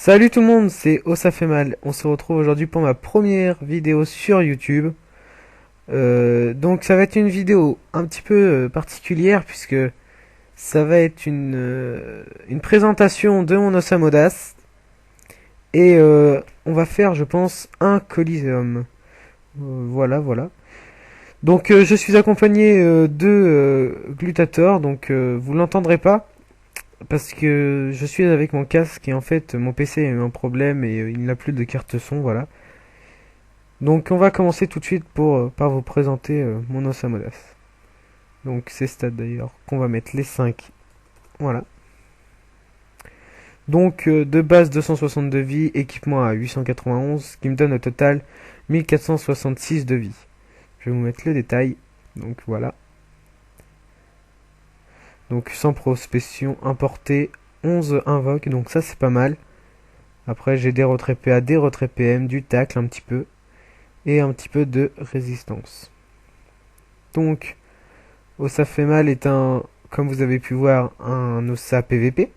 Salut tout le monde, c'est Oh ça fait mal. On se retrouve aujourd'hui pour ma première vidéo sur YouTube. Donc ça va être une vidéo un petit peu particulière puisque ça va être une présentation de mon Osamu Audace et on va faire je pense un Coliseum. Voilà. Donc je suis accompagné de Glutator, donc vous l'entendrez pas parce que je suis avec mon casque et en fait mon PC a eu un problème et il n'a plus de carte son, voilà. Donc on va commencer tout de suite par vous présenter mon Osamodas. Donc c'est stats d'ailleurs qu'on va mettre les 5. Voilà. Donc de base 260 de vie, équipement à 891, ce qui me donne au total 1466 de vie. Je vais vous mettre le détail. Donc voilà. Donc sans prospection importée, 11 invoques, donc ça c'est pas mal. Après j'ai des retraits PA, des retraits PM, du tacle un petit peu, et un petit peu de résistance. Donc Ossa fait mal est comme vous avez pu voir, un Ossa PVP.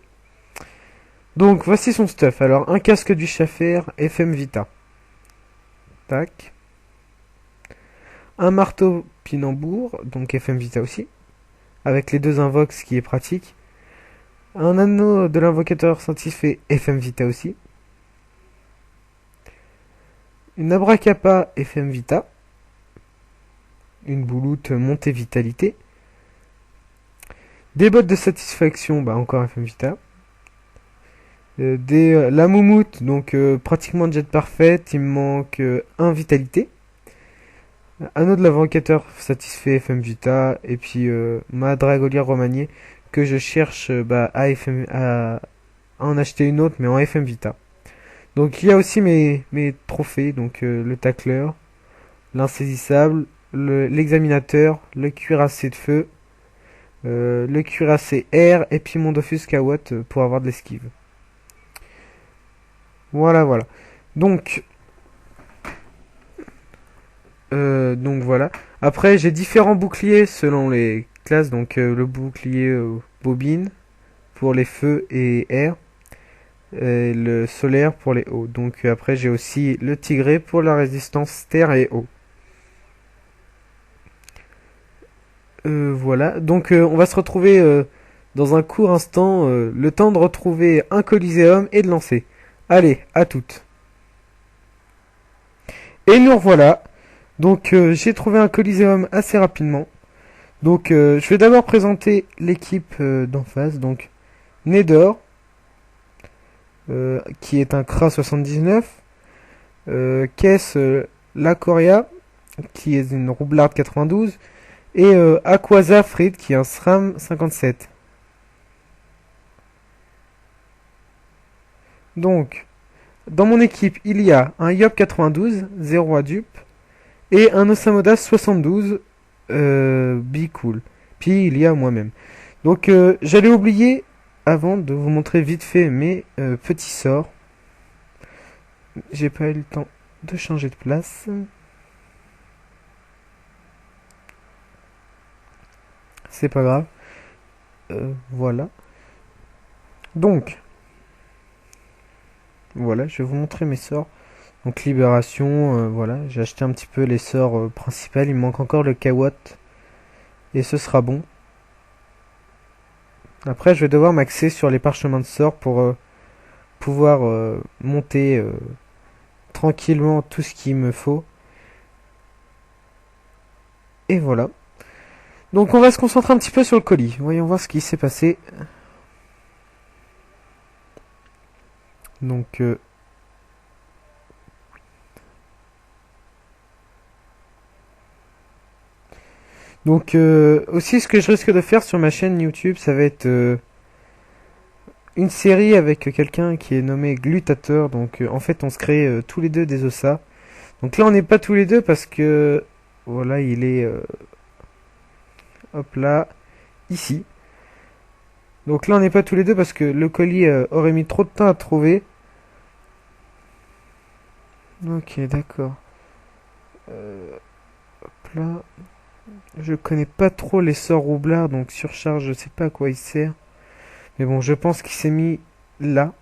Donc voici son stuff. Alors un casque du Schaffer FM Vita. Tac. Un marteau Pinambour, donc FM Vita aussi. Avec les deux invoques, ce qui est pratique. Un anneau de l'invocateur sanctifié FM Vita aussi. Une Abracapa FM Vita. Une bouloute montée vitalité. Des bottes de satisfaction, encore FM Vita. La moumoute, donc pratiquement jet parfaite, il me manque un vitalité. Anneau de l'invocateur satisfait FM Vita, et puis ma dragolière remaniée que je cherche à en acheter une autre mais en FM Vita. Donc il y a aussi mes trophées, donc le tacleur, l'insaisissable, l'examinateur, le cuirassé de feu, le cuirassé air, et puis mon Dofus Kawat pour avoir de l'esquive. Voilà. Donc, voilà. Après, j'ai différents boucliers selon les classes. Donc, le bouclier bobine pour les feux et air. Et le solaire pour les eaux. Donc, après, j'ai aussi le tigré pour la résistance terre et eau. Voilà. Donc, on va se retrouver dans un court instant. Le temps de retrouver un coliséum et de lancer. Allez, à toutes. Et nous revoilà. Donc j'ai trouvé un Coliseum assez rapidement. Donc je vais d'abord présenter l'équipe d'en face. Donc Nedor, qui est un Kra 79. Kess La Coria, qui est une Roublarde 92. Et Aquaza Frid, qui est un SRAM 57. Donc, dans mon équipe, il y a un Yop 92, 0 à dupe, et un Osamodas 72, be cool. Puis il y a moi-même. Donc j'allais oublier, avant de vous montrer vite fait mes petits sorts. J'ai pas eu le temps de changer de place. C'est pas grave. Voilà. Donc, voilà, je vais vous montrer mes sorts. Donc libération, voilà, j'ai acheté un petit peu les sorts principaux. Il me manque encore le Kawat. Et ce sera bon. Après, je vais devoir m'axer sur les parchemins de sorts pour pouvoir monter tranquillement tout ce qu'il me faut. Et voilà. Donc on va se concentrer un petit peu sur le colis. Voyons voir ce qui s'est passé. Donc aussi ce que je risque de faire sur ma chaîne YouTube, ça va être une série avec quelqu'un qui est nommé Glutator. Donc en fait on se crée tous les deux des ossas. Donc là on n'est pas tous les deux parce que voilà il est hop là ici. Donc là on n'est pas tous les deux parce que le colis aurait mis trop de temps à trouver. Ok d'accord. Hop là. Je connais pas trop les sorts roublards donc surcharge je sais pas à quoi il sert. Mais bon je pense qu'il s'est mis là.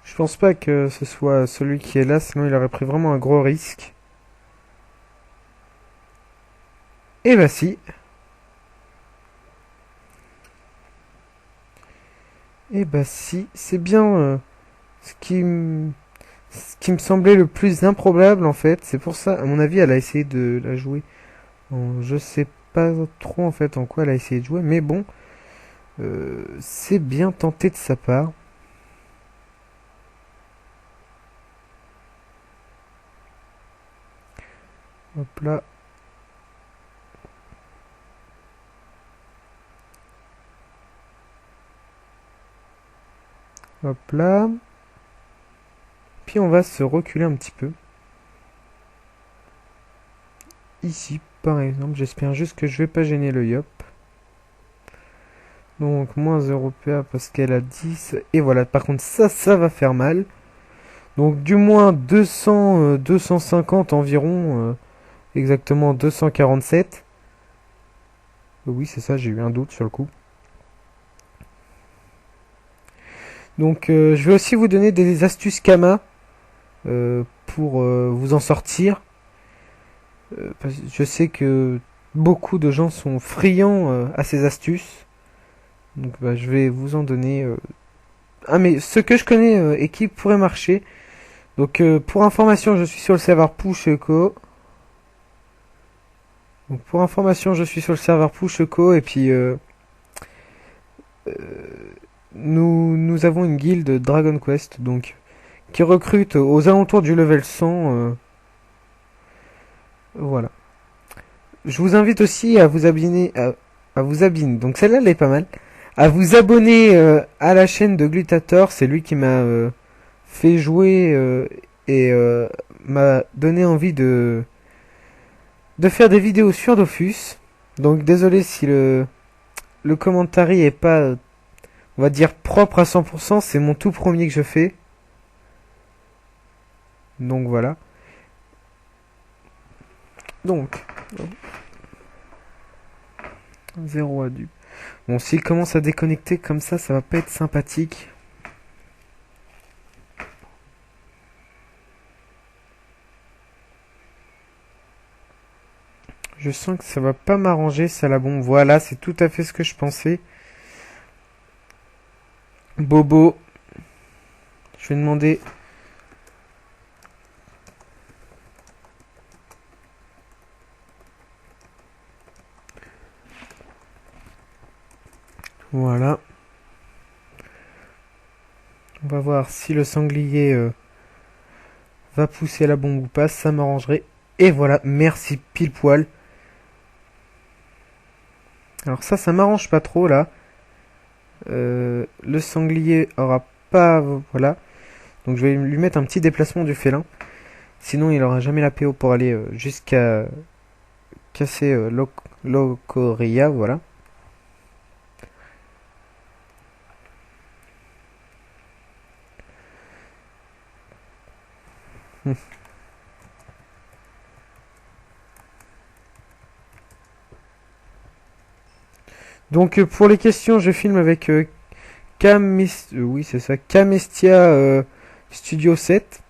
Je pense pas que ce soit celui qui est là, sinon il aurait pris vraiment un gros risque. Et bah si. Et bah si, c'est bien ce ce qui me semblait le plus improbable en fait. C'est pour ça, à mon avis, elle a essayé de la jouer. Je sais pas trop en fait en quoi elle a essayé de jouer, mais bon, c'est bien tenté de sa part. Hop là. Hop là. Puis on va se reculer un petit peu. Ici, par exemple, j'espère juste que je vais pas gêner le yop. Donc, moins 0 PA parce qu'elle a 10. Et voilà, par contre, ça va faire mal. Donc, du moins 200, 250 environ. Exactement 247. Oui, c'est ça, j'ai eu un doute sur le coup. Donc, je vais aussi vous donner des astuces Kama pour vous en sortir. Je sais que beaucoup de gens sont friands à ces astuces. Donc bah, je vais vous en donner mais ce que je connais et qui pourrait marcher. Donc pour information, je suis sur le serveur Pusheko. Donc pour information, je suis sur le serveur Pusheko et puis euh, nous avons une guilde Dragon Quest donc qui recrute aux alentours du level 100 voilà. Je vous invite aussi à vous abonner à vous abonner. Donc celle-là elle est pas mal. À vous abonner à la chaîne de Glutator, c'est lui qui m'a fait jouer et m'a donné envie de faire des vidéos sur Dofus. Donc désolé si le commentaire est pas, on va dire, propre à 100%, c'est mon tout premier que je fais. Donc voilà. Donc, 0 à du. Bon, s'il commence à déconnecter comme ça va pas être sympathique. Je sens que ça va pas m'arranger, ça la bombe. Voilà, c'est tout à fait ce que je pensais. Bobo, je vais demander. Voilà. On va voir si le sanglier va pousser la bombe ou pas. Ça m'arrangerait. Et voilà, merci pile poil. Alors ça m'arrange pas trop là. Le sanglier aura pas... Voilà. Donc je vais lui mettre un petit déplacement du félin. Sinon il aura jamais la PO pour aller jusqu'à casser Locoria, voilà. Donc pour les questions, je filme avec oui c'est ça, Camestia Studio 7.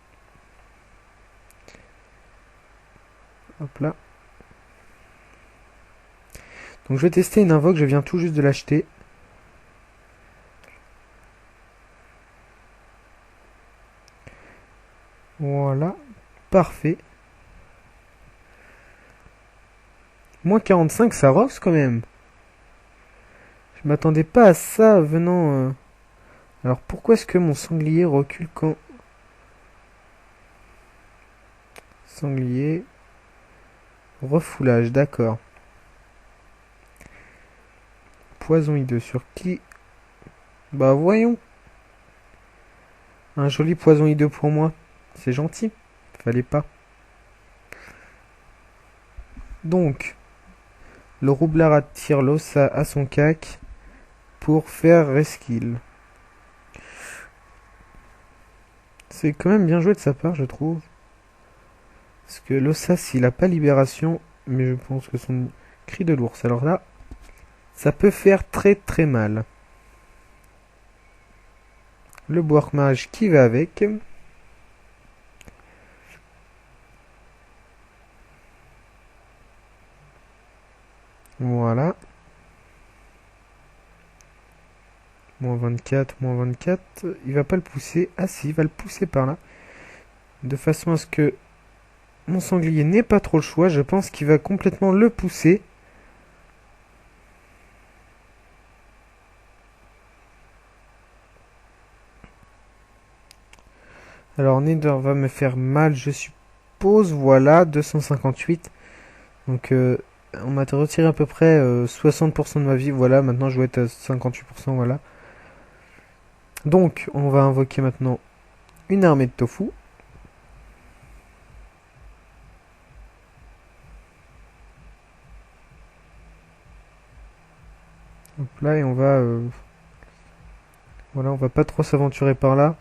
Hop là. Donc je vais tester une invoque, je viens tout juste de l'acheter. Voilà, parfait. Moins 45, ça rocks quand même. Je m'attendais pas à ça venant... Alors pourquoi est-ce que mon sanglier recule quand... Sanglier... Refoulage, d'accord. Poison hideux sur qui? Bah voyons. Un joli poison hideux pour moi. C'est gentil. Fallait pas. Donc, le roublard attire l'ossa à son cac pour faire reskill. C'est quand même bien joué de sa part, je trouve. Parce que l'ossas, il a pas libération, mais je pense que son cri de l'ours. Alors là, ça peut faire très très mal. le bois mage qui va avec. Voilà. Moins 24, moins 24. Il va pas le pousser. Ah si, il va le pousser par là. De façon à ce que mon sanglier n'ait pas trop le choix. Je pense qu'il va complètement le pousser. Alors Nether va me faire mal, je suppose. Voilà, 258. Donc on m'a retiré à peu près 60% de ma vie. Voilà, maintenant je vais être à 58%. Voilà. Donc on va invoquer maintenant une armée de tofu. Hop là, et on va... voilà, on va pas trop s'aventurer par là.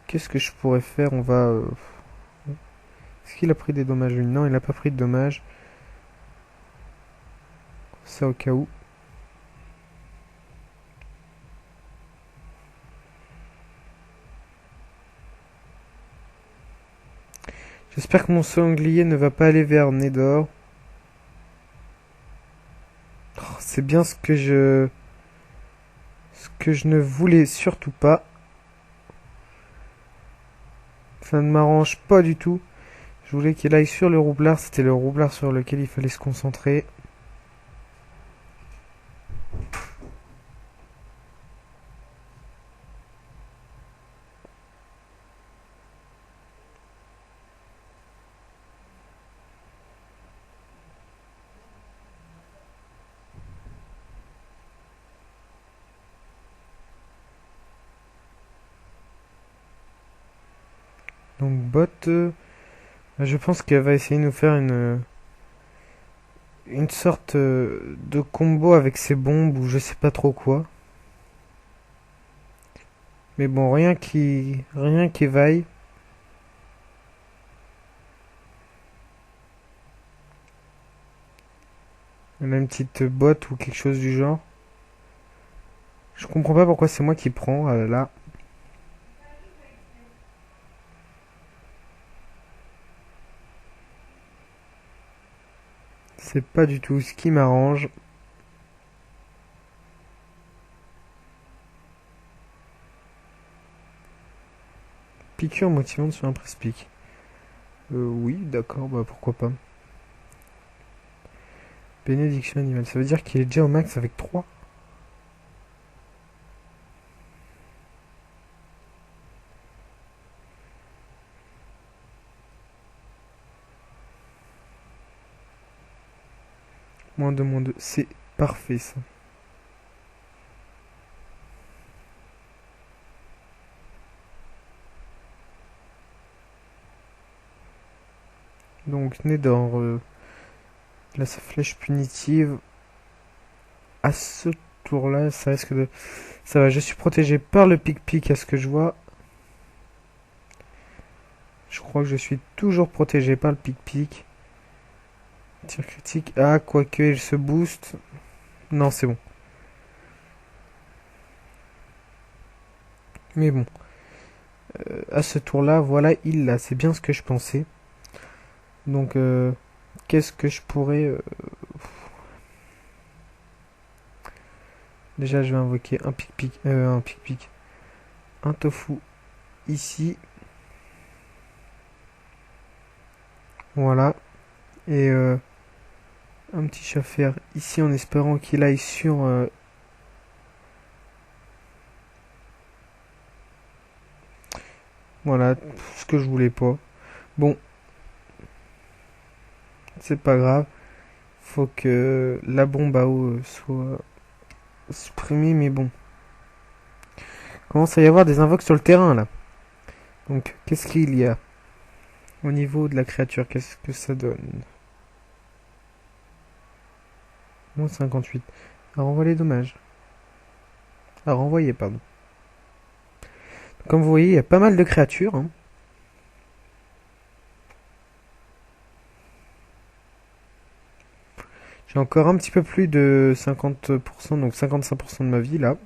Qu'est-ce que je pourrais faire? On va... est-ce qu'il a pris des dommages, lui? Non, il n'a pas pris de dommages. Ça au cas où. J'espère que mon sanglier ne va pas aller vers Nether. Oh, c'est bien ce que je... ce que je ne voulais surtout pas. Ça ne m'arrange pas du tout. Je voulais qu'il aille sur le roublard. C'était le roublard sur lequel il fallait se concentrer. Donc bot, je pense qu'elle va essayer de nous faire une sorte de combo avec ses bombes ou je sais pas trop quoi. Mais bon, rien qui vaille. Elle a une petite botte ou quelque chose du genre. Je comprends pas pourquoi c'est moi qui prends là. C'est pas du tout ce qui m'arrange. Piqûre motivante sur un presse-pique. Oui, d'accord, bah pourquoi pas. Bénédiction animale, ça veut dire qu'il est déjà au max avec 3. Moins 2, c'est parfait ça. Donc, Nether, là, sa flèche punitive. À ce tour-là, ça risque de... Ça va, je suis protégé par le pic-pic à ce que je vois. Je crois que je suis toujours protégé par le pic-pic. Tir critique. Ah, quoique il se booste. Non, c'est bon. Mais bon. À ce tour-là, voilà, il l'a. C'est bien ce que je pensais. Donc, qu'est-ce que je pourrais... Déjà, je vais invoquer un pic-pic. Un pic-pic. Un tofu ici. Voilà. Et un petit chat fer ici en espérant qu'il aille sur... voilà, ce que je voulais pas. Bon, c'est pas grave. Faut que la bombe à eau soit supprimée, mais bon. Commence à y avoir des invoques sur le terrain là. Donc, qu'est-ce qu'il y a au niveau de la créature? Qu'est-ce que ça donne? Moins 58. À renvoyer les dommages. À renvoyer, pardon. Comme vous voyez, il y a pas mal de créatures. Hein. J'ai encore un petit peu plus de 50%, donc 55% de ma vie là.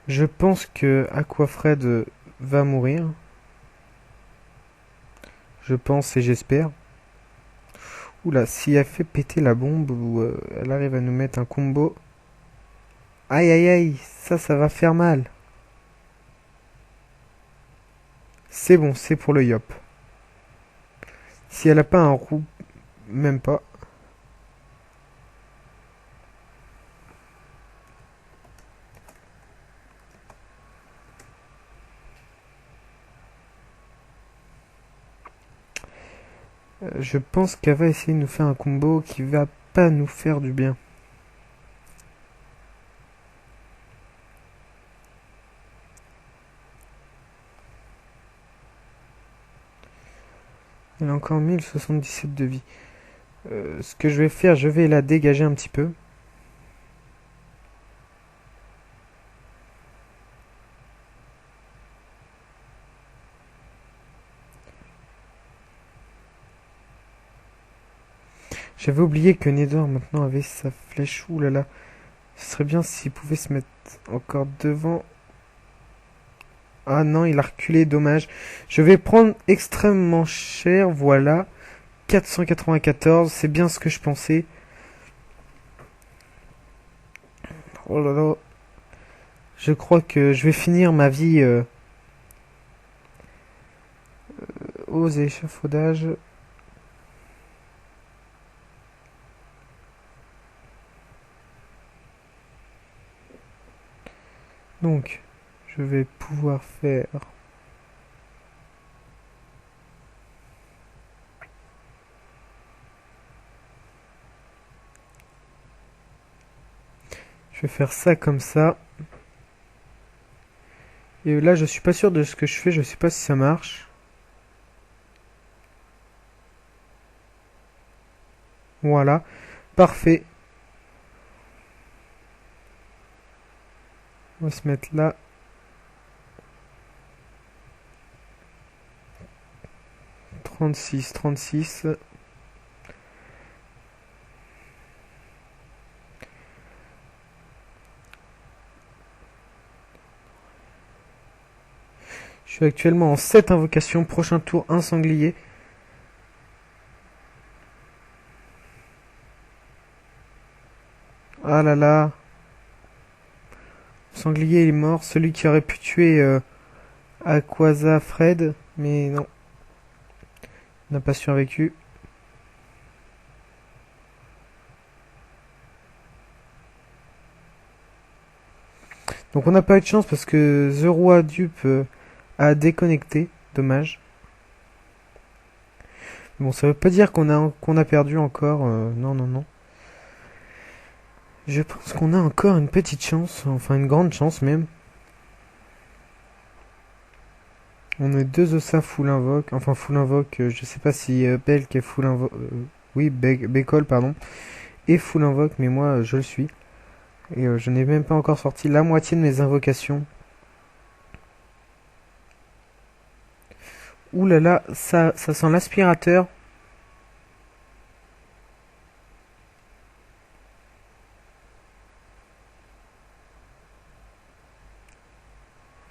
Je pense que Aquafred va mourir. Je pense et j'espère. Oula, si elle fait péter la bombe ou elle arrive à nous mettre un combo. Aïe aïe aïe, ça va faire mal. C'est bon, c'est pour le yop. Si elle a pas un roux, même pas. Je pense qu'elle va essayer de nous faire un combo qui va pas nous faire du bien. Elle a encore 1077 de vie. Ce que je vais faire, je vais la dégager un petit peu. J'avais oublié que Nether maintenant avait sa flèche. Ouh là là. Ce serait bien s'il pouvait se mettre encore devant. Ah non, il a reculé, dommage. Je vais prendre extrêmement cher, voilà. 494, c'est bien ce que je pensais. Oh là là. Je crois que je vais finir ma vie aux échafaudages. Donc, je vais pouvoir faire... Je vais faire ça comme ça. Et là, je suis pas sûr de ce que je fais, je sais pas si ça marche. Voilà, parfait. On va se mettre là. 36, 36. Je suis actuellement en 7 invocations. Prochain tour, un sanglier. Ah là là. Le sanglier il est mort. Celui qui aurait pu tuer Aquaza Fred. Mais non. Il n'a pas survécu. Donc on n'a pas eu de chance parce que The Roi Dupe a déconnecté. Dommage. Bon, ça veut pas dire qu'on a perdu encore. Non, non, non. Je pense qu'on a encore une petite chance. Enfin, une grande chance même. On est deux Ossa full invoque. Enfin, full invoque. Je sais pas si Belk est full invoque. Oui, Bécol, pardon. Est full invoque, mais moi, je le suis. Et je n'ai même pas encore sorti la moitié de mes invocations. Ouh là là, ça sent l'aspirateur.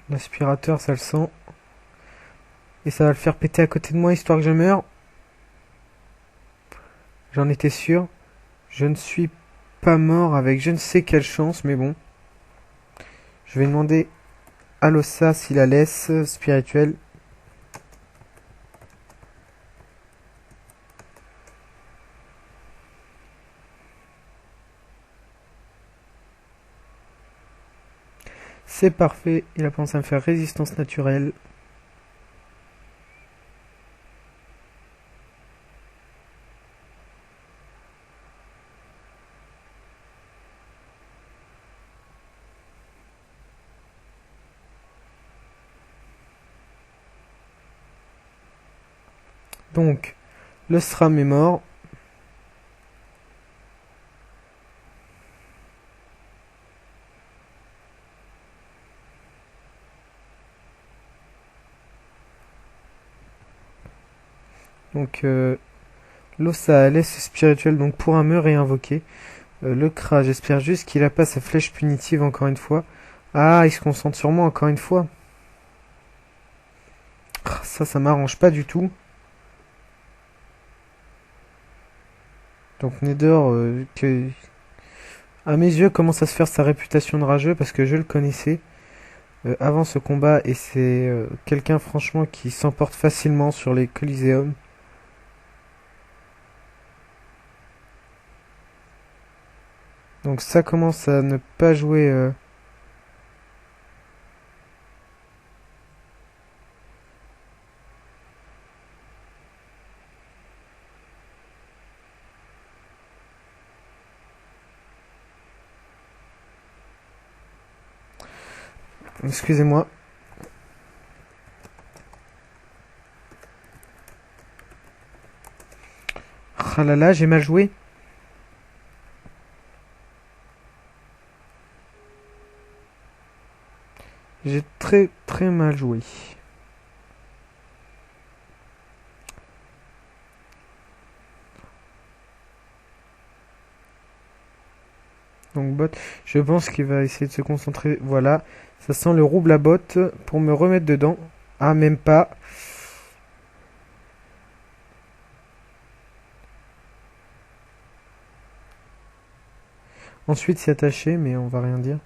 L'aspirateur, ça le sent. Et ça va le faire péter à côté de moi, histoire que je meure. J'en étais sûr. Je ne suis pas mort avec je ne sais quelle chance, mais bon. Je vais demander à l'Ossa s'il la laisse spirituelle. C'est parfait, il a pensé à me faire résistance naturelle. Donc, le SRAM est mort. Donc, l'Ossa laisse spirituel donc pourra me réinvoquer. Le Kra, j'espère juste qu'il a pas sa flèche punitive encore une fois. Ah, il se concentre sur moi encore une fois. Ah, ça m'arrange pas du tout. Donc Nether, à mes yeux, commence à se faire sa réputation de rageux parce que je le connaissais avant ce combat et c'est quelqu'un franchement qui s'emporte facilement sur les Coliseum. Donc ça commence à ne pas jouer. Excusez-moi. Ah là là, j'ai mal joué. J'ai très très mal joué. Donc bot, je pense qu'il va essayer de se concentrer. Voilà, ça sent le rouble à bot pour me remettre dedans. Ah, même pas. Ensuite s'y attacher, mais on va rien dire.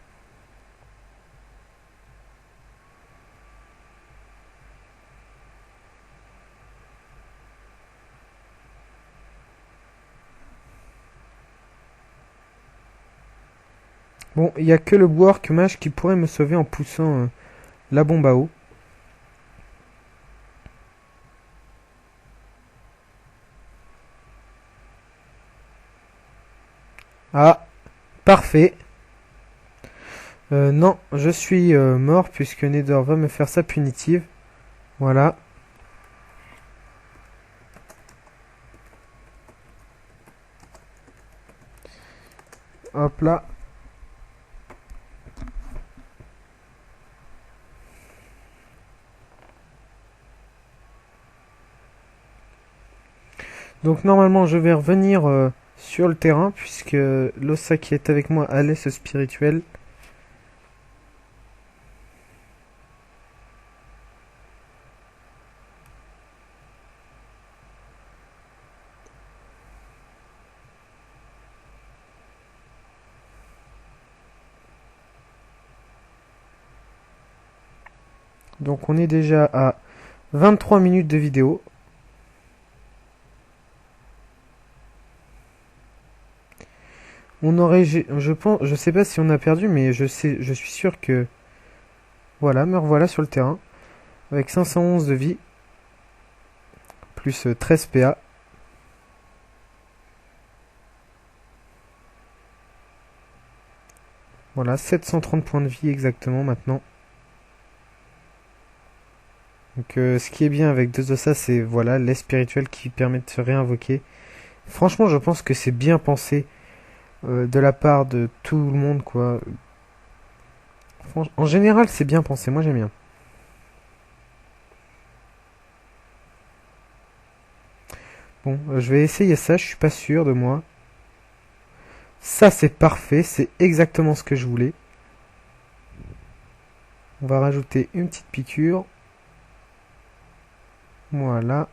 Bon, il n'y a que le Wark Mage qui pourrait me sauver en poussant la bombe à eau. Ah, parfait. Non, je suis mort puisque Nether va me faire sa punitive. Voilà. Hop là. Donc normalement je vais revenir sur le terrain puisque l'Ossa qui est avec moi a l'aise spirituel. Donc on est déjà à 23 minutes de vidéo. On aurait, je pense, je sais pas si on a perdu, mais je suis sûr que, voilà, me revoilà sur le terrain avec 511 de vie plus 13 PA. Voilà, 730 points de vie exactement maintenant. Donc ce qui est bien avec deux Ossa, c'est voilà l'aide spirituelle qui permet de se réinvoquer. Franchement, je pense que c'est bien pensé de la part de tout le monde, quoi. En général, c'est bien pensé. Moi, j'aime bien. Bon, je vais essayer ça. Je suis pas sûr de moi. Ça, c'est parfait. C'est exactement ce que je voulais. On va rajouter une petite piqûre. Voilà.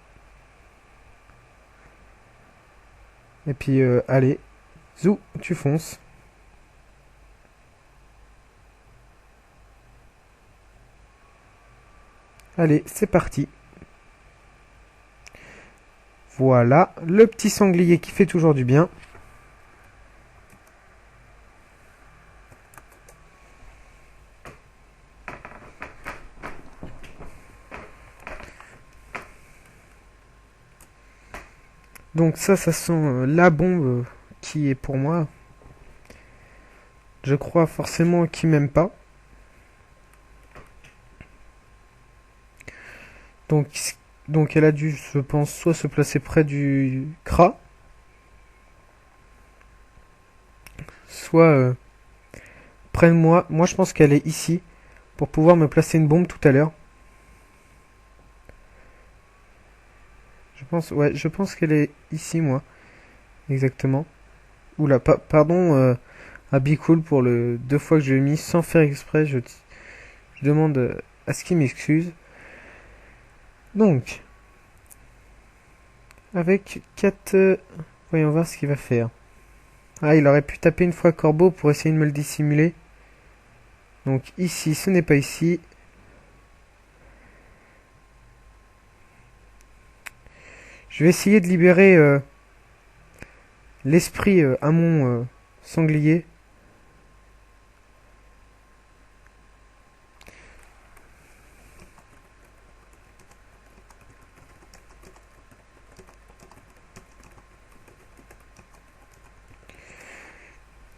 Et puis, allez. Zou, tu fonces. Allez, c'est parti. Voilà, le petit sanglier qui fait toujours du bien. Donc ça sent la bombe qui est pour moi. Je crois forcément qu'il m'aime pas. Donc, donc elle a dû, je pense, soit se placer près du Kra, soit près de moi. Moi, je pense qu'elle est ici pour pouvoir me placer une bombe tout à l'heure. Ouais, je pense qu'elle est ici, moi, exactement. Oula, pardon. à Be Cool pour le 2 fois que je l'ai mis sans faire exprès. Je demande à ce qu'il m'excuse. Donc, avec 4... voyons voir ce qu'il va faire. Ah, il aurait pu taper une fois corbeau pour essayer de me le dissimuler. Donc ici, ce n'est pas ici. Je vais essayer de libérer l'esprit à mon sanglier.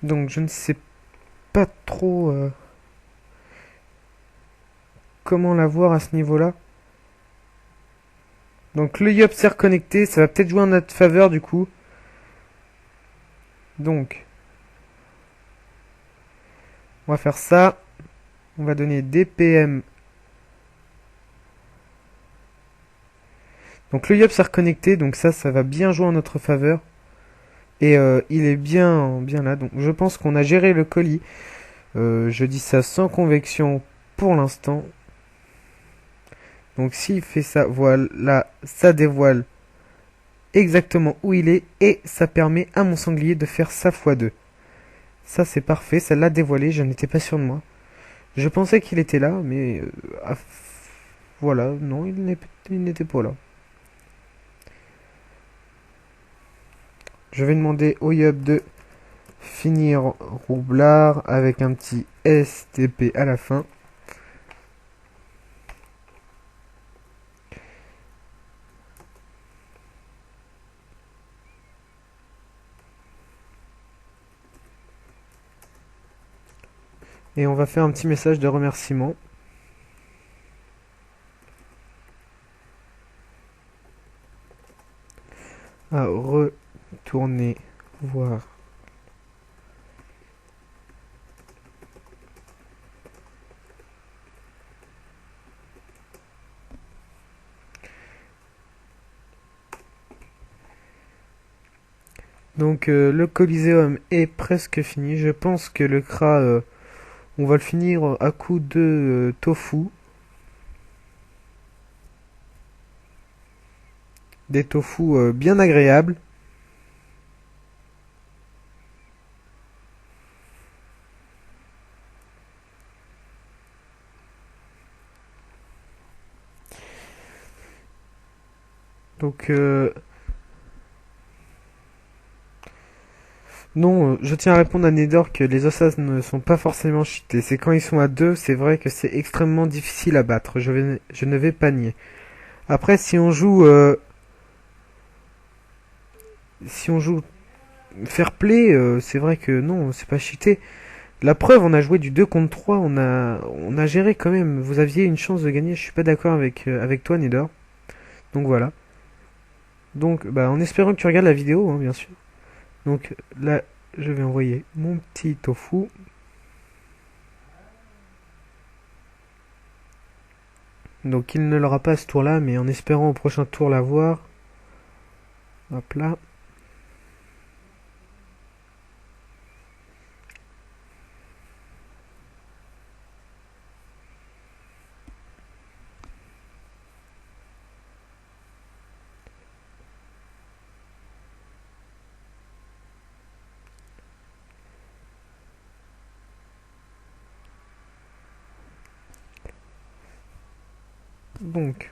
Donc je ne sais pas trop comment l'avoir à ce niveau-là. Donc le Yop s'est reconnecté, ça va peut-être jouer en notre faveur du coup. Donc, on va faire ça. On va donner DPM. Donc le Yop s'est reconnecté, donc ça va bien jouer en notre faveur. Et il est bien là. Donc je pense qu'on a géré le colis. Je dis ça sans convection pour l'instant. Donc s'il fait ça, voilà, ça dévoile exactement où il est et ça permet à mon sanglier de faire sa x2. Ça c'est parfait, ça l'a dévoilé, je n'étais pas sûr de moi. Je pensais qu'il était là, mais voilà, non, il n'était pas là. Je vais demander au Yub de finir roublard avec un petit STP à la fin. Et on va faire un petit message de remerciement. À retourner voir. Donc le Coliseum est presque fini. Je pense que le Kra, on va le finir à coup de tofu. Des tofu bien agréables. Donc non, je tiens à répondre à Nedor que les Ossas ne sont pas forcément cheatés. C'est quand ils sont à deux, c'est vrai que c'est extrêmement difficile à battre. Je ne vais pas nier. Après, si on joue fair play, c'est vrai que non, c'est pas cheaté. La preuve, on a joué du 2 contre 3, on a géré quand même. Vous aviez une chance de gagner, je suis pas d'accord avec toi, Nedor. Donc voilà. Donc, bah, en espérant que tu regardes la vidéo, hein, bien sûr. Donc là, je vais envoyer mon petit tofu. Donc il ne l'aura pas ce tour-là, mais en espérant au prochain tour l'avoir. Hop là. Donc,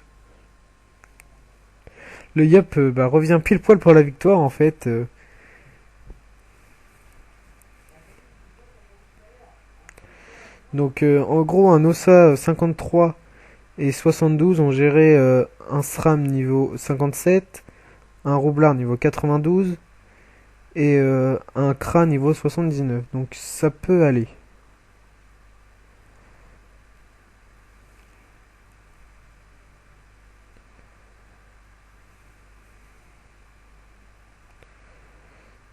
le Yop bah, revient pile poil pour la victoire en fait. Donc en gros, un Ossa 53 et 72 ont géré un SRAM niveau 57, un Roublard niveau 92 et un Kra niveau 79. Donc ça peut aller.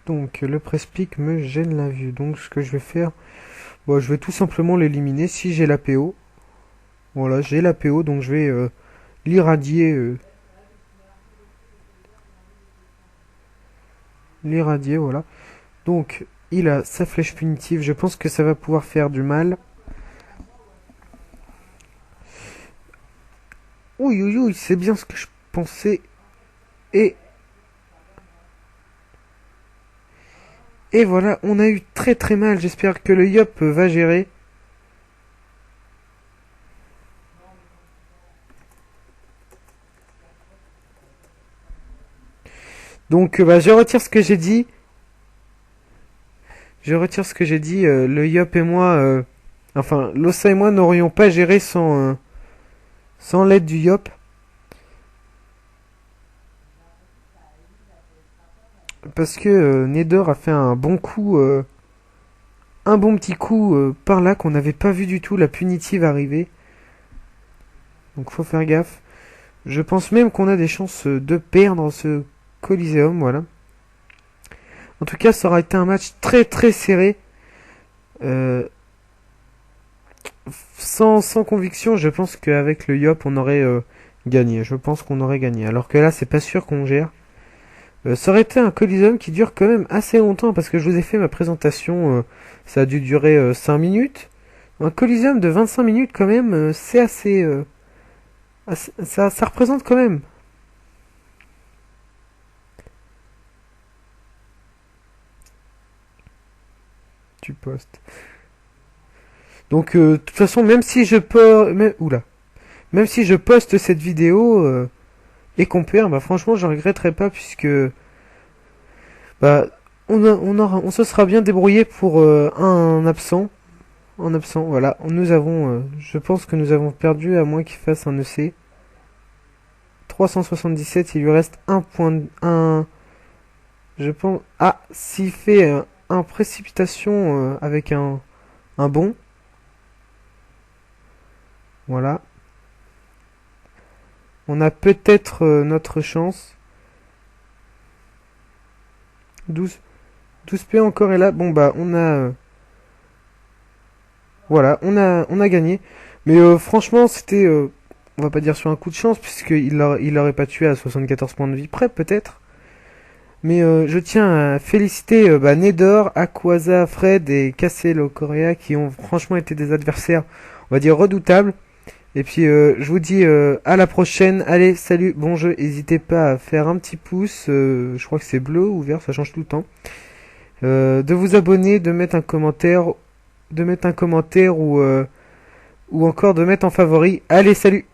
Donc le press-pick me gêne la vue. Donc ce que je vais faire, bon, je vais tout simplement l'éliminer si j'ai la PO. Voilà, j'ai la PO, donc je vais l'irradier. L'irradier, voilà. Donc il a sa flèche punitive. Je pense que ça va pouvoir faire du mal. Oui, oui, oui, c'est bien ce que je pensais. Et... Et voilà, on a eu très très mal. J'espère que le Yop va gérer. Donc bah, je retire ce que j'ai dit. Je retire ce que j'ai dit. Le Yop et moi... enfin, Losa et moi n'aurions pas géré sans l'aide du Yop. Parce que Nether a fait un bon coup... un bon petit coup par là qu'on n'avait pas vu du tout la punitive arriver. Donc faut faire gaffe. Je pense même qu'on a des chances de perdre ce Coliseum, voilà. En tout cas, ça aura été un match très très serré. Euh, sans conviction, je pense qu'avec le Yop, on aurait gagné. Je pense qu'on aurait gagné. Alors que là, c'est pas sûr qu'on gère. Ça aurait été un Coliseum qui dure quand même assez longtemps parce que je vous ai fait ma présentation. Ça a dû durer 5 minutes. Un Coliseum de 25 minutes quand même, c'est assez... ça représente quand même. Tu postes. Donc, de toute façon, même si je peux... Oula. Même si je poste cette vidéo et qu'on perd, bah franchement, je regretterai pas puisque... Bah, on se sera bien débrouillé pour un absent. En absent, voilà. Nous avons... je pense que nous avons perdu à moins qu'il fasse un EC. 377, il lui reste un point... je pense... Ah, s'il fait un précipitation avec un bon... Voilà. On a peut-être notre chance. 12 P encore est là. Bon bah on a... voilà, on a gagné. Mais franchement c'était... on va pas dire sur un coup de chance puisqu'il l'aurait pas tué à 74 points de vie près peut-être. Mais je tiens à féliciter Nether, Aquaza, Fred et Cassel Corea qui ont franchement été des adversaires, on va dire, redoutables. Et puis je vous dis à la prochaine. Allez, salut, bon jeu. N'hésitez pas à faire un petit pouce. Je crois que c'est bleu ou vert, ça change tout le temps. De vous abonner, de mettre un commentaire, ou encore de mettre en favori. Allez, salut.